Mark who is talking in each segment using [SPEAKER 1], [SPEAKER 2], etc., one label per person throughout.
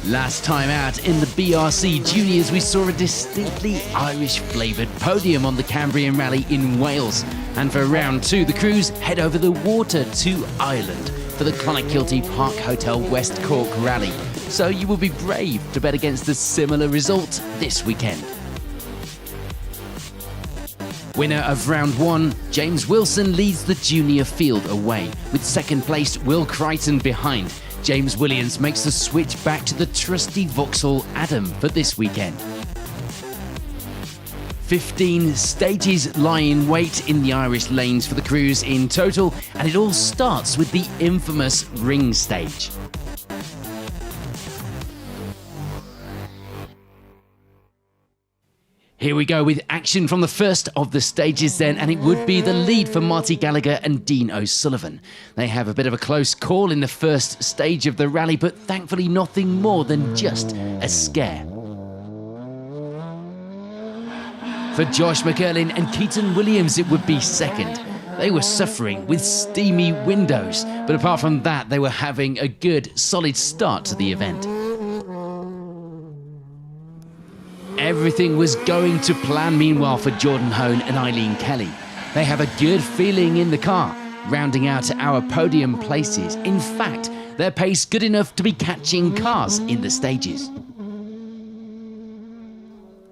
[SPEAKER 1] Last time out in the BRC Juniors, we saw a distinctly Irish-flavoured podium on the Cambrian Rally in Wales. And for round two, the crews head over the water to Ireland for the Clonakilty Park Hotel West Cork Rally. So you will be brave to bet against a similar result this weekend. Winner of round one, James Wilson leads the junior field away, with second place Will Crichton behind. James Williams makes the switch back to the trusty Vauxhall Adam for this weekend. 15 stages lie in wait in the Irish lanes for the crews in total, and it all starts with the infamous ring stage. Here we go with action from the first of the stages then, and it would be the lead for Marty Gallagher and Dean O'Sullivan. They have a bit of a close call in the first stage of the rally, but thankfully nothing more than just a scare. For Josh McErlin and Keaton Williams, it would be second. They were suffering with steamy windows, but apart from that, they were having a good, solid start to the event. Everything was going to plan meanwhile for Jordan Hone and Eileen Kelly. They have a good feeling in the car, rounding out our podium places. In fact, their pace good enough to be catching cars in the stages.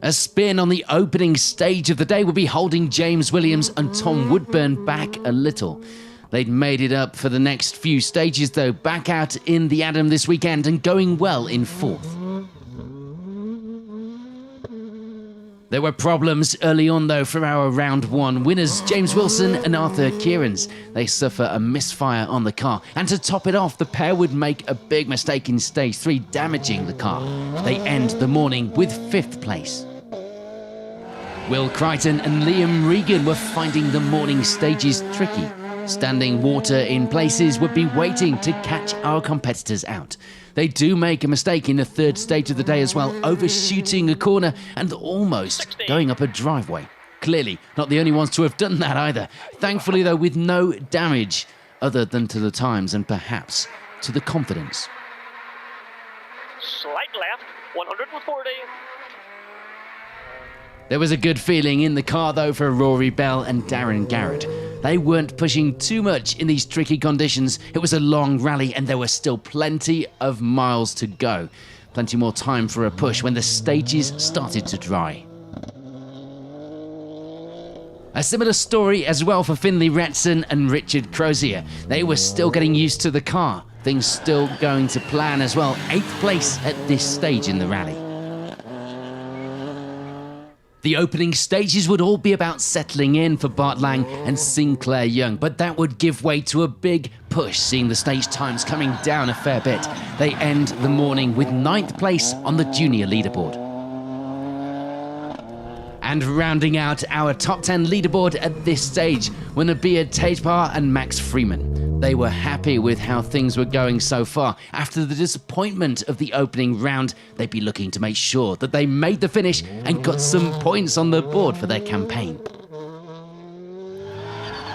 [SPEAKER 1] A spin on the opening stage of the day will be holding James Williams and Tom Woodburn back a little. They'd made it up for the next few stages though, back out in the Adam this weekend and going well in fourth. There were problems early on though for our round one winners, James Wilson and Arthur Kierans. They suffer a misfire on the car, and to top it off, the pair would make a big mistake in stage 3, damaging the car. They end the morning with 5th place. Will Crichton and Liam Regan were finding the morning stages tricky. Standing water in places would be waiting to catch our competitors out. They do make a mistake in the third stage of the day as well, overshooting a corner and almost going up a driveway. Clearly not the only ones to have done that either. Thankfully though, with no damage other than to the times and perhaps to the confidence.
[SPEAKER 2] Slight left, 140.
[SPEAKER 1] There was a good feeling in the car though for Rory Bell and Darren Garrett. They weren't pushing too much in these tricky conditions. It was a long rally and there were still plenty of miles to go. Plenty more time for a push when the stages started to dry. A similar story as well for Finlay Retson and Richard Crozier. They were still getting used to the car. Things still going to plan as well. 8th place at this stage in the rally. The opening stages would all be about settling in for Bart Lang and Sinclair Young, but that would give way to a big push, seeing the stage times coming down a fair bit. They end the morning with 9th place on the junior leaderboard. And rounding out our top 10 leaderboard at this stage were Nabia Tatepar and Max Freeman. They were happy with how things were going so far. After the disappointment of the opening round, they'd be looking to make sure that they made the finish and got some points on the board for their campaign.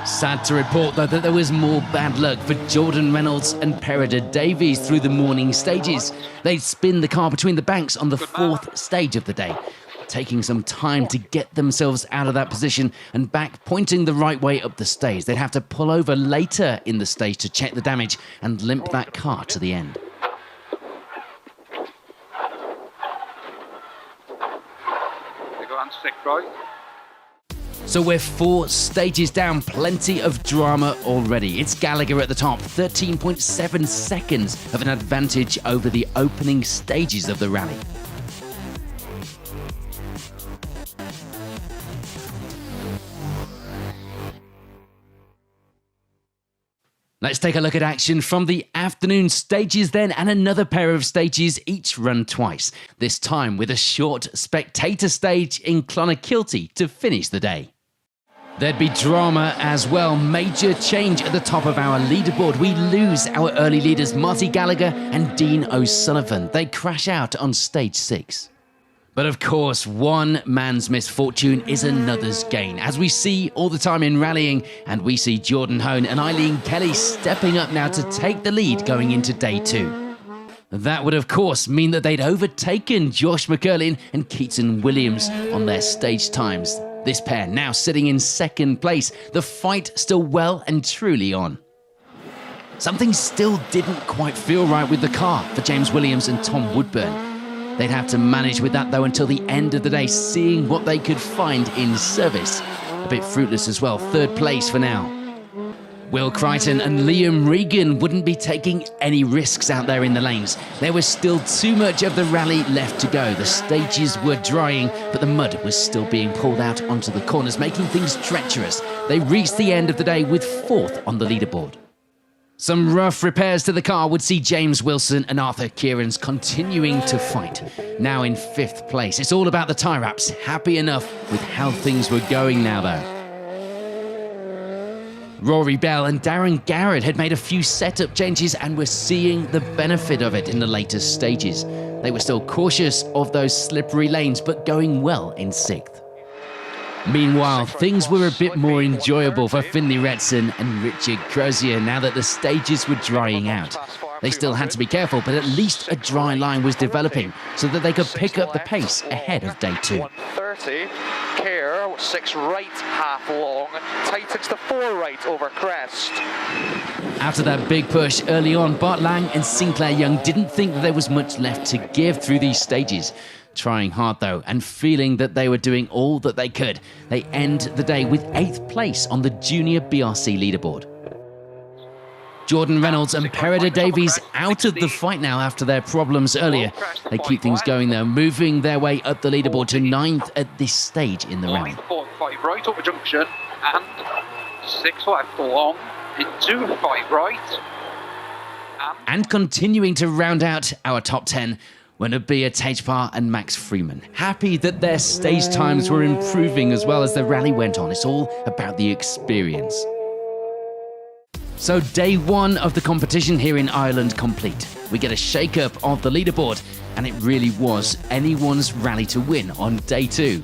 [SPEAKER 1] Sad to report though that there was more bad luck for Jordan Reynolds and Perida Davies through the morning stages. They'd spin the car between the banks on the 4th stage of the day, taking some time to get themselves out of that position and back pointing the right way up the stage. They'd have to pull over later in the stage to check the damage and limp that car to the end.
[SPEAKER 2] They go on 6, right?
[SPEAKER 1] So we're 4 stages down, plenty of drama already. It's Gallagher at the top, 13.7 seconds of an advantage over the opening stages of the rally. Let's take a look at action from the afternoon stages then, and another pair of stages each run twice, this time with a short spectator stage in Clonakilty to finish the day. There'd be drama as well, major change at the top of our leaderboard. We lose our early leaders Marty Gallagher and Dean O'Sullivan. They crash out on stage 6. But of course, one man's misfortune is another's gain, as we see all the time in rallying, and we see Jordan Hone and Eileen Kelly stepping up now to take the lead going into day 2. That would, of course, mean that they'd overtaken Josh McCurlin and Keaton Williams on their stage times. This pair now sitting in second place, the fight still well and truly on. Something still didn't quite feel right with the car for James Williams and Tom Woodburn. They'd have to manage with that though until the end of the day, seeing what they could find in service. A bit fruitless as well, third place for now. Will Crichton and Liam Regan wouldn't be taking any risks out there in the lanes. There was still too much of the rally left to go. The stages were drying, but the mud was still being pulled out onto the corners, making things treacherous. They reached the end of the day with fourth on the leaderboard. Some rough repairs to the car would see James Wilson and Arthur Kieran's continuing to fight. Now in fifth place. It's all about the tie wraps. Happy enough with how things were going now though. Rory Bell and Darren Garrett had made a few setup changes and were seeing the benefit of it in the later stages. They were still cautious of those slippery lanes, but going well in sixth. Meanwhile, things were a bit more enjoyable for Finlay Retson and Richard Crozier now that the stages were drying out. They still had to be careful, but at least a dry line was developing so that they could pick up the pace ahead of day two.
[SPEAKER 3] 130, Kerr, 6 right, half long, tightens to 4 right over crest.
[SPEAKER 1] After that big push early on, Bart Lang and Sinclair Young didn't think that there was much left to give through these stages. Trying hard though, and feeling that they were doing all that they could, they end the day with 8th place on the junior BRC leaderboard. Jordan Reynolds and Perida Davies out of the fight now after their problems earlier. They keep things going though, moving their way up the leaderboard to 9th at this stage in the round.
[SPEAKER 2] 5 right over junction and 6 left long into 5 right.
[SPEAKER 1] And continuing to round out our top 10 were Nabia Tejpar and Max Freeman. Happy that their stage times were improving as well as the rally went on. It's all about the experience. So day one of the competition here in Ireland complete. We get a shake-up of the leaderboard, and it really was anyone's rally to win on day two.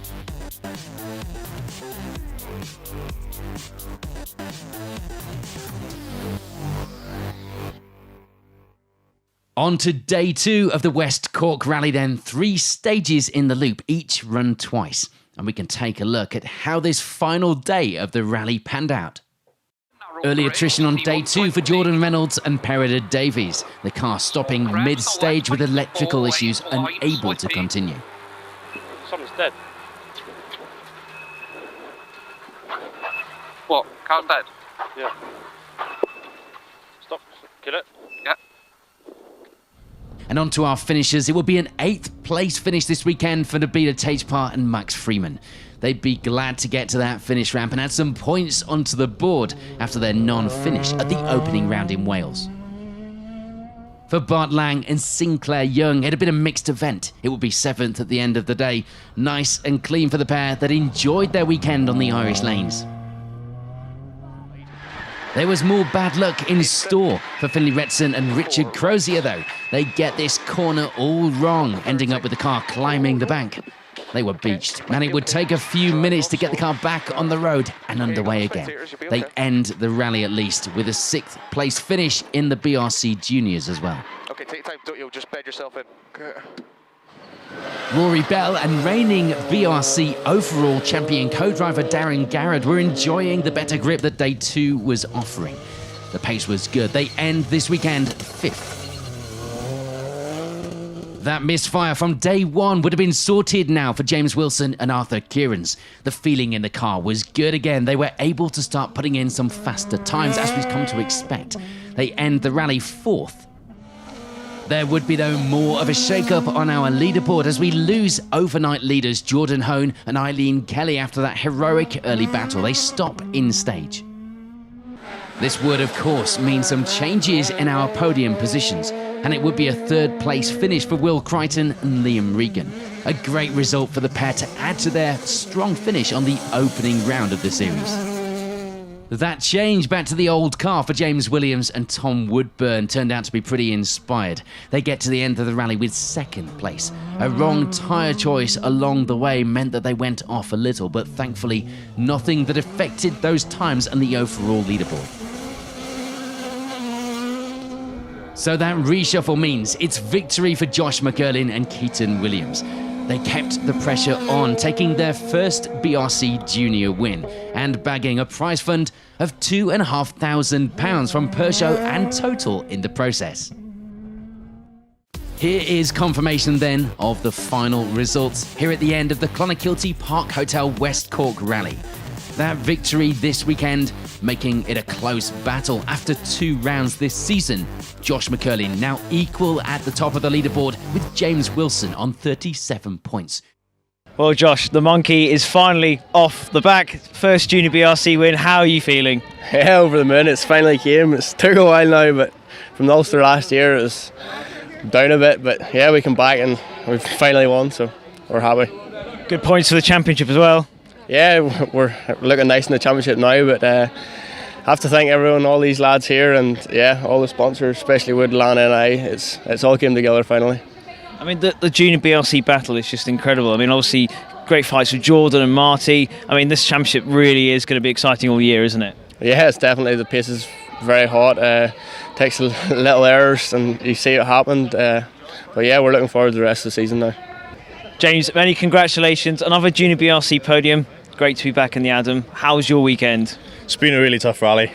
[SPEAKER 1] On to day two of the West Cork Rally then, 3 stages in the loop, each run twice. And we can take a look at how this final day of the rally panned out. Early attrition on day two for Jordan Reynolds and Perida Davies. The car stopping mid-stage with electrical issues, unable to continue.
[SPEAKER 2] Someone's dead. What? Car's dead?
[SPEAKER 3] Yeah. Stop. Kill it.
[SPEAKER 2] Yeah.
[SPEAKER 1] And on to our finishers. It will be an 8th place finish this weekend for Nabila Tejpar and Max Freeman. They'd be glad to get to that finish ramp and add some points onto the board after their non-finish at the opening round in Wales. For Bart Lang and Sinclair Young, it had been a mixed event. It would be 7th at the end of the day. Nice and clean for the pair that enjoyed their weekend on the Irish lanes. There was more bad luck in store for Finlay Retson and Richard Crozier though. They get this corner all wrong, ending up with the car climbing the bank. They were beached, and it would take a few minutes to get the car back on the road and underway again. They end the rally at least with a 6th place finish in the BRC Juniors as well.
[SPEAKER 3] Okay, take time, don't you? Just bed yourself in. Okay.
[SPEAKER 1] Rory Bell and reigning BRC overall champion co-driver Darren Garrett were enjoying the better grip that day two was offering. The pace was good. They end this weekend 5th. That misfire from day one would have been sorted now for James Wilson and Arthur Kieran's. The feeling in the car was good again. They were able to start putting in some faster times as we've come to expect. They end the rally 4th. There would be, though, more of a shake-up on our leaderboard as we lose overnight leaders Jordan Hone and Eileen Kelly after that heroic early battle. They stop in stage. This would, of course, mean some changes in our podium positions, and it would be a 3rd place finish for Will Crichton and Liam Regan. A great result for the pair to add to their strong finish on the opening round of the series. That change back to the old car for James Williams and Tom Woodburn turned out to be pretty inspired. They get to the end of the rally with 2nd place. A wrong tyre choice along the way meant that they went off a little, but thankfully nothing that affected those times and the overall leaderboard. So that reshuffle means it's victory for Josh McCurlin and Keaton Williams. They kept the pressure on, taking their first BRC junior win and bagging a prize fund of £2,500 from Peugeot and Total in the process. Here is confirmation then of the final results here at the end of the Clonakilty Park Hotel West Cork Rally. That victory this weekend making it a close battle after 2 rounds this season. Josh McCurlin now equal at the top of the leaderboard with James Wilson on 37 points.
[SPEAKER 4] Well, Josh, the monkey is finally off the back. First junior BRC win. How are you feeling?
[SPEAKER 5] Yeah, over the moon. It's finally came. It's took a while now, but from the Ulster last year it was down a bit. But yeah, we come back and we've finally won, so we're happy.
[SPEAKER 4] Good points for the championship as well.
[SPEAKER 5] Yeah, we're looking nice in the championship now, but have to thank everyone, all these lads here, and yeah, all the sponsors, especially Woodland and it's all came together finally.
[SPEAKER 4] I mean, the junior BRC battle is just incredible. I mean, obviously, great fights with Jordan and Marty. I mean, this championship really is going to be exciting all year, isn't it?
[SPEAKER 5] Yeah, it's definitely, the pace is very hot. Takes little errors and you see it happened. But yeah, we're looking forward to the rest of the season now.
[SPEAKER 4] James, many congratulations. Another junior BRC podium. Great to be back in the Adam. How was your weekend?
[SPEAKER 6] It's been a really tough rally.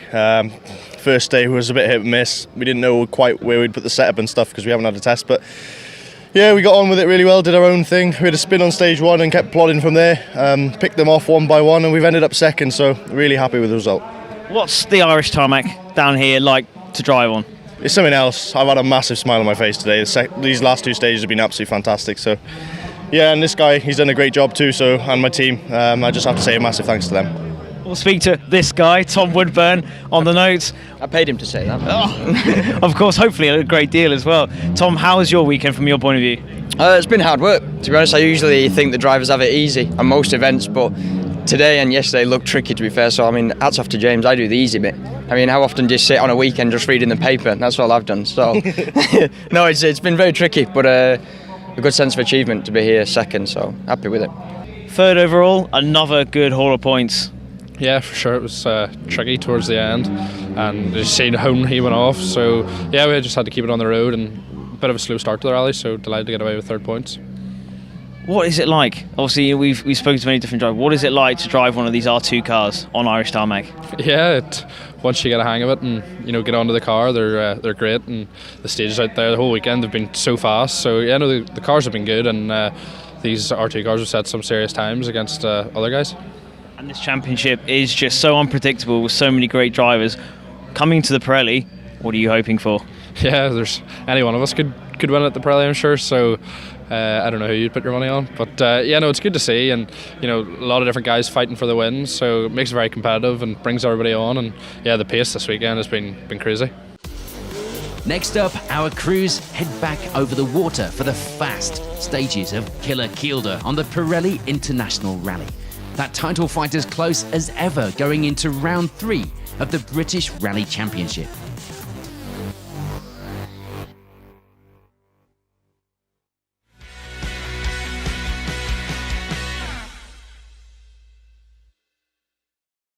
[SPEAKER 6] First day was a bit hit and miss. We didn't know quite where we'd put the setup and stuff because we haven't had a test, but yeah, we got on with it really well, did our own thing. We had a spin on stage 1 and kept plodding from there. Picked them off one by one and we've ended up second, so really happy with the result.
[SPEAKER 4] What's the Irish tarmac down here like to drive on?
[SPEAKER 6] It's something else. I've had a massive smile on my face today. These last 2 stages have been absolutely fantastic. So yeah, and this guy, he's done a great job too, so, and my team. I just have to say a massive thanks to them.
[SPEAKER 4] We'll speak to this guy, Tom Woodburn, on the notes.
[SPEAKER 7] I paid him to say that.
[SPEAKER 4] Oh, of course, hopefully a great deal as well. Tom, how was your weekend from your point of view?
[SPEAKER 7] It's been hard work. To be honest, I usually think the drivers have it easy on most events, but today and yesterday looked tricky, to be fair. So, I mean, hats off to James. I do the easy bit. I mean, how often do you sit on a weekend just reading the paper? That's all I've done. So, no, it's been very tricky, but a good sense of achievement to be here second. So, happy with it.
[SPEAKER 4] Third overall, another good haul of points.
[SPEAKER 8] Yeah, for sure. It was tricky towards the end, and just seeing how he went off. So yeah, we just had to keep it on the road, and a bit of a slow start to the rally. So delighted to get away with 3rd points.
[SPEAKER 4] What is it like? Obviously, we've spoken to many different drivers. What is it like to drive one of these R2 cars on Irish tarmac?
[SPEAKER 8] Yeah, once you get a hang of it and get onto the car, they're great, and the stages out there the whole weekend have been so fast. So yeah, no, the cars have been good, and these R2 cars have set some serious times against other guys.
[SPEAKER 4] And this championship is just so unpredictable with so many great drivers. Coming to the Pirelli, what are you hoping for?
[SPEAKER 8] Yeah, there's any one of us could win at the Pirelli, I'm sure. So I don't know who you'd put your money on, but yeah, no, it's good to see, and a lot of different guys fighting for the win. So it makes it very competitive and brings everybody on. And yeah, the pace this weekend has been crazy.
[SPEAKER 1] Next up, our crews head back over the water for the fast stages of Killer Kielder on the Pirelli International Rally. That title fight is close as ever going into round 3 of the British Rally Championship.